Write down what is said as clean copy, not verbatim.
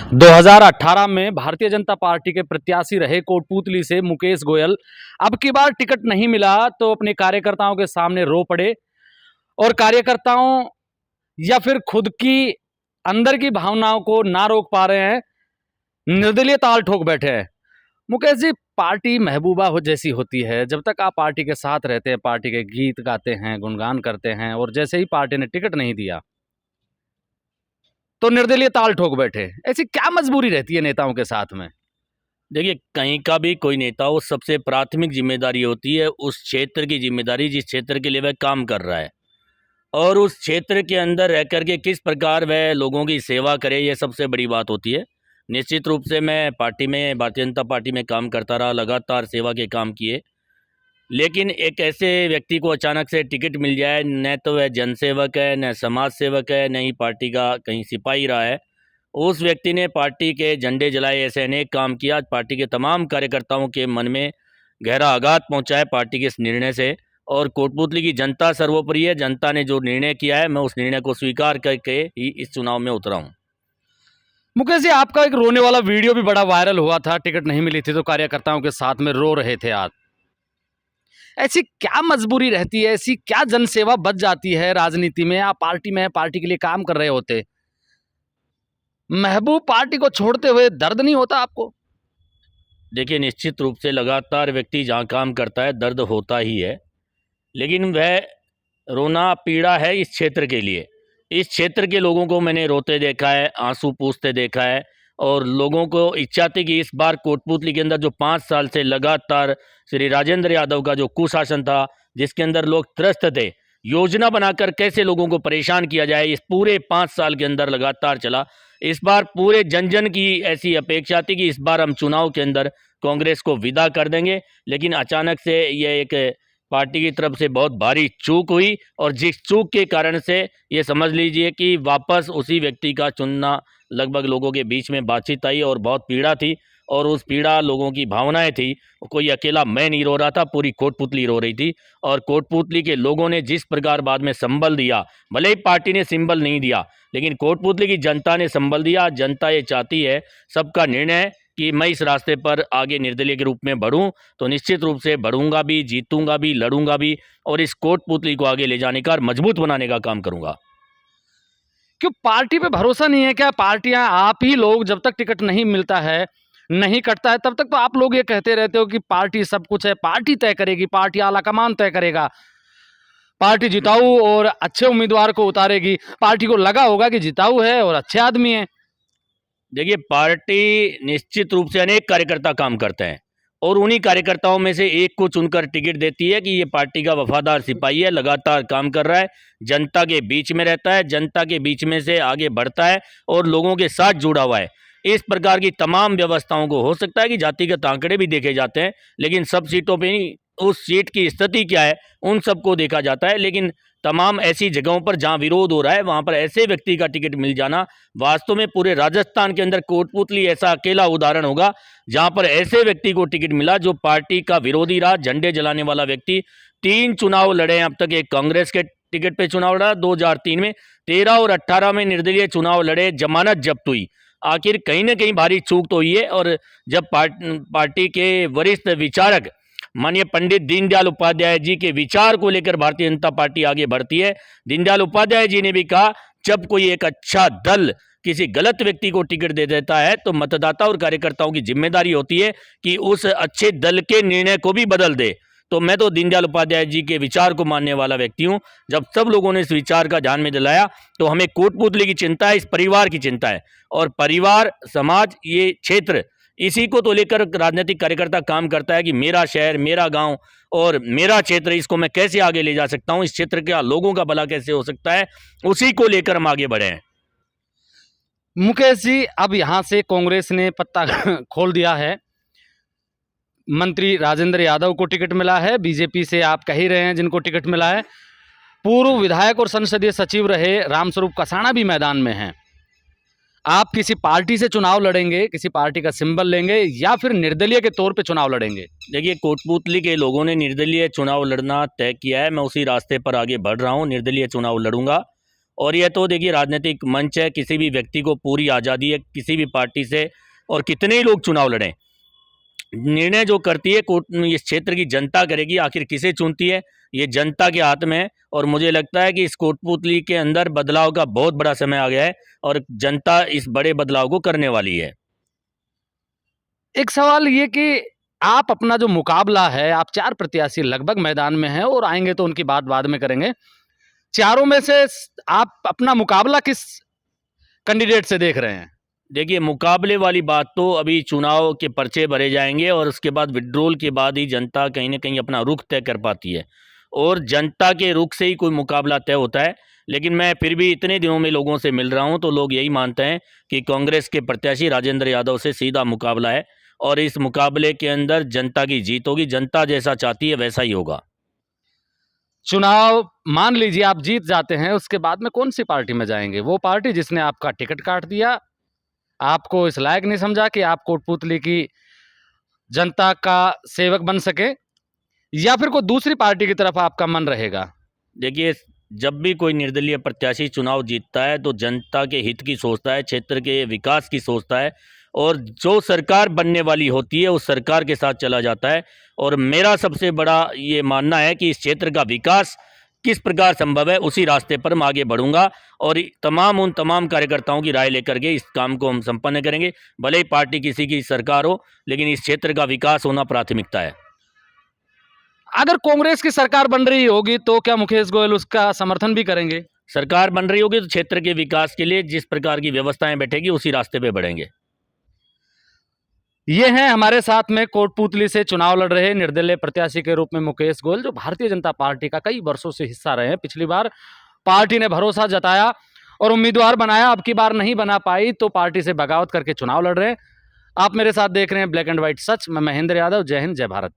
2018 में भारतीय जनता पार्टी के प्रत्याशी रहे कोटपूतली से मुकेश गोयल अब की बार टिकट नहीं मिला तो अपने कार्यकर्ताओं के सामने रो पड़े और कार्यकर्ताओं या फिर खुद की अंदर की भावनाओं को ना रोक पा रहे हैं, निर्दलीय ताल ठोक बैठे हैं। मुकेश जी, पार्टी महबूबा हो जैसी होती है, जब तक आप पार्टी के साथ रहते हैं, पार्टी के गीत गाते हैं, गुणगान करते हैं, और जैसे ही पार्टी ने टिकट नहीं दिया तो निर्दलीय ताल ठोक बैठे। ऐसी क्या मजबूरी रहती है नेताओं के साथ में? देखिए, कहीं का भी कोई नेता हो, सबसे प्राथमिक जिम्मेदारी होती है उस क्षेत्र की जिम्मेदारी जिस क्षेत्र के लिए वह काम कर रहा है, और उस क्षेत्र के अंदर रह कर के किस प्रकार वह लोगों की सेवा करे, ये सबसे बड़ी बात होती है। निश्चित रूप से मैं पार्टी में, भारतीय जनता पार्टी में काम करता रहा, लगातार सेवा के काम किए, लेकिन एक ऐसे व्यक्ति को अचानक से टिकट मिल जाए, न तो वह जनसेवक है, न समाज सेवक है, न ही पार्टी का कहीं सिपाही रहा है, उस व्यक्ति ने पार्टी के झंडे जलाए, ऐसे अनेक काम किया। पार्टी के तमाम कार्यकर्ताओं के मन में गहरा आघात पहुंचा है पार्टी के इस निर्णय से, और कोटपूतली की जनता सर्वोपरि है। जनता ने जो निर्णय किया है, मैं उस निर्णय को स्वीकार करके ही इस चुनाव में उतरा हूं। मुकेश जी, आपका एक रोने वाला वीडियो भी बड़ा वायरल हुआ था, टिकट नहीं मिली थी तो कार्यकर्ताओं के साथ में रो रहे थे आप। ऐसी क्या मजबूरी रहती है, ऐसी क्या जनसेवा बच जाती है राजनीति में? आप पार्टी में हैं, पार्टी के लिए काम कर रहे होते, महबूब पार्टी को छोड़ते हुए दर्द नहीं होता आपको? देखिए, निश्चित रूप से लगातार व्यक्ति जहाँ काम करता है दर्द होता ही है, लेकिन वह रोना पीड़ा है इस क्षेत्र के लिए। इस क्षेत्र के लोगों को मैंने रोते देखा है, आंसू पूछते देखा है, और लोगों को इच्छा थी कि इस बार कोटपूतली के अंदर जो 5 साल से लगातार श्री राजेंद्र यादव का जो कुशासन था, जिसके अंदर लोग त्रस्त थे, योजना बनाकर कैसे लोगों को परेशान किया जाए, इस पूरे 5 साल के अंदर लगातार चला। इस बार पूरे जन जन की ऐसी अपेक्षा थी कि इस बार हम चुनाव के अंदर कांग्रेस को विदा कर देंगे, लेकिन अचानक से यह एक पार्टी की तरफ से बहुत भारी चूक हुई, और जिस चूक के कारण से ये समझ लीजिए कि वापस उसी व्यक्ति का चुनना लगभग लोगों के बीच में बातचीत आई, और बहुत पीड़ा थी, और उस पीड़ा लोगों की भावनाएं थी। कोई अकेला मैं नहीं रो रहा था, पूरी कोटपूतली रो रही थी, और कोटपूतली के लोगों ने जिस प्रकार बाद में संबल दिया, भले ही पार्टी ने सिंबल नहीं दिया, लेकिन कोटपूतली की जनता ने संबल दिया। जनता ये चाहती है, सबका निर्णय है कि मैं इस रास्ते पर आगे निर्दलीय के रूप में बढ़ूं, तो निश्चित रूप से बढ़ूंगा भी, जीतूंगा भी, लड़ूंगा भी, और इस कोटपूतली को आगे ले जाने का और मजबूत बनाने का काम करूंगा। क्यों पार्टी पे भरोसा नहीं है क्या? पार्टियां, आप ही लोग, जब तक टिकट नहीं मिलता है, नहीं कटता है, तब तक तो आप लोग ये कहते रहते हो कि पार्टी सब कुछ है, पार्टी तय करेगी, पार्टी आला कमान तय करेगा, पार्टी जिताऊ और अच्छे उम्मीदवार को उतारेगी। पार्टी को लगा होगा कि जिताऊ है और अच्छे आदमी है। देखिए, पार्टी निश्चित रूप से अनेक कार्यकर्ता काम करते हैं, और उन्हीं कार्यकर्ताओं में से एक को चुनकर टिकट देती है कि ये पार्टी का वफादार सिपाही है, लगातार काम कर रहा है, जनता के बीच में रहता है, जनता के बीच में से आगे बढ़ता है, और लोगों के साथ जुड़ा हुआ है। इस प्रकार की तमाम व्यवस्थाओं को, हो सकता है कि जातिगत आंकड़े भी देखे जाते हैं, लेकिन सब सीटों पे नहीं, उस सीट की स्थिति क्या है उन सबको देखा जाता है। लेकिन तमाम ऐसी जगहों पर जहां विरोध हो रहा है, वहां पर ऐसे व्यक्ति का टिकट मिल जाना, वास्तव में पूरे राजस्थान के अंदर कोटपूतली ऐसा अकेला उदाहरण होगा जहां पर ऐसे व्यक्ति को टिकट मिला जो पार्टी का विरोधी रहा, झंडे जलाने वाला व्यक्ति। 3 चुनाव लड़े हैं अब तक। एक कांग्रेस के टिकट पे चुनाव लड़ा 2003 में, 13 और 18 में निर्दलीय चुनाव लड़े, जमानत जब्त हुई। आखिर कहीं ना कहीं भारी चूक तो हुई है। और जब पार्टी के वरिष्ठ विचारक माननीय पंडित दीनदयाल उपाध्याय जी के विचार को लेकर भारतीय जनता पार्टी आगे बढ़ती है, दीनदयाल उपाध्याय जी ने भी कहा, जब कोई एक अच्छा दल किसी गलत व्यक्ति को टिकट दे देता है तो मतदाता और कार्यकर्ताओं की जिम्मेदारी होती है कि उस अच्छे दल के निर्णय को भी बदल दे। तो मैं तो दीनदयाल उपाध्याय जी के विचार को मानने वाला व्यक्ति हूं। जब सब लोगों ने इस विचार का ध्यान में दिलाया, तो हमें कोटपूतली की चिंता है, इस परिवार की चिंता है, और परिवार, समाज, ये क्षेत्र, इसी को तो लेकर राजनीतिक कार्यकर्ता काम करता है कि मेरा शहर, मेरा गांव और मेरा क्षेत्र, इसको मैं कैसे आगे ले जा सकता हूं, इस क्षेत्र के लोगों का भला कैसे हो सकता है, उसी को लेकर हम आगे बढ़े हैं। मुकेश जी, अब यहां से कांग्रेस ने पत्ता खोल दिया है। मंत्री राजेंद्र यादव को टिकट मिला है, बीजेपी से आप कह ही रहे हैं जिनको टिकट मिला है। पूर्व विधायक और संसदीय सचिव रहे रामस्वरूप कसाना भी मैदान में हैं। आप किसी पार्टी से चुनाव लड़ेंगे, किसी पार्टी का सिंबल लेंगे, या फिर निर्दलीय के तौर पे चुनाव लड़ेंगे? देखिए, कोटपूतली के लोगों ने निर्दलीय चुनाव लड़ना तय किया है, मैं उसी रास्ते पर आगे बढ़ रहा हूं, निर्दलीय चुनाव लड़ूंगा। और यह तो देखिए राजनीतिक मंच है, किसी भी व्यक्ति को पूरी आज़ादी है किसी भी पार्टी से, और कितने ही लोग चुनाव लड़ें, निर्णय जो करती है कोर्ट इस क्षेत्र की जनता करेगी। आखिर किसे चुनती है ये जनता के हाथ में है, और मुझे लगता है कि इस कोटपूतली के अंदर बदलाव का बहुत बड़ा समय आ गया है और जनता इस बड़े बदलाव को करने वाली है। एक सवाल ये कि आप अपना जो मुकाबला है, आप 4 प्रत्याशी लगभग मैदान में हैं और आएँगे तो उनकी बात बाद में करेंगे। चारों में से आप अपना मुकाबला किस कैंडिडेट से देख रहे हैं? देखिए मुकाबले वाली बात तो अभी चुनाव के पर्चे भरे जाएंगे और उसके बाद विड्रॉल के बाद ही जनता कहीं ना कहीं अपना रुख तय कर पाती है, और जनता के रुख से ही कोई मुकाबला तय होता है। लेकिन मैं फिर भी इतने दिनों में लोगों से मिल रहा हूं तो लोग यही मानते हैं कि कांग्रेस के प्रत्याशी राजेंद्र यादव से सीधा मुकाबला है, और इस मुकाबले के अंदर जनता की जीत होगी। जनता जैसा चाहती है वैसा ही होगा। चुनाव मान लीजिए आप जीत जाते हैं, उसके बाद में कौन-सी पार्टी में जाएँगे? वो पार्टी जिसने आपका टिकट काट दिया, आपको इस लायक नहीं समझा कि आप कोटपूतली की जनता का सेवक बन सके, या फिर कोई दूसरी पार्टी की तरफ आपका मन रहेगा? देखिए जब भी कोई निर्दलीय प्रत्याशी चुनाव जीतता है तो जनता के हित की सोचता है, क्षेत्र के विकास की सोचता है, और जो सरकार बनने वाली होती है उस सरकार के साथ चला जाता है। और मेरा सबसे बड़ा ये मानना है कि इस क्षेत्र का विकास किस प्रकार संभव है उसी रास्ते पर मैं आगे बढ़ूंगा, और उन तमाम कार्यकर्ताओं की राय लेकर के इस काम को हम संपन्न करेंगे। भले ही पार्टी किसी की सरकार हो, लेकिन इस क्षेत्र का विकास होना प्राथमिकता है। अगर कांग्रेस की सरकार बन रही होगी तो क्या मुकेश गोयल उसका समर्थन भी करेंगे? सरकार बन रही होगी तो क्षेत्र के विकास के लिए जिस प्रकार की व्यवस्थाएं बैठेगी उसी रास्ते पे बढ़ेंगे। ये हैं हमारे साथ में कोटपूतली से चुनाव लड़ रहे निर्दलीय प्रत्याशी के रूप में मुकेश गोयल, जो भारतीय जनता पार्टी का कई वर्षों से हिस्सा रहे हैं। पिछली बार पार्टी ने भरोसा जताया और उम्मीदवार बनाया, अब की बार नहीं बना पाई तो पार्टी से बगावत करके चुनाव लड़ रहे हैं। आप मेरे साथ देख रहे हैं ब्लैक एंड व्हाइट सच। मैं महेंद्र यादव। जय हिंद, जय भारत।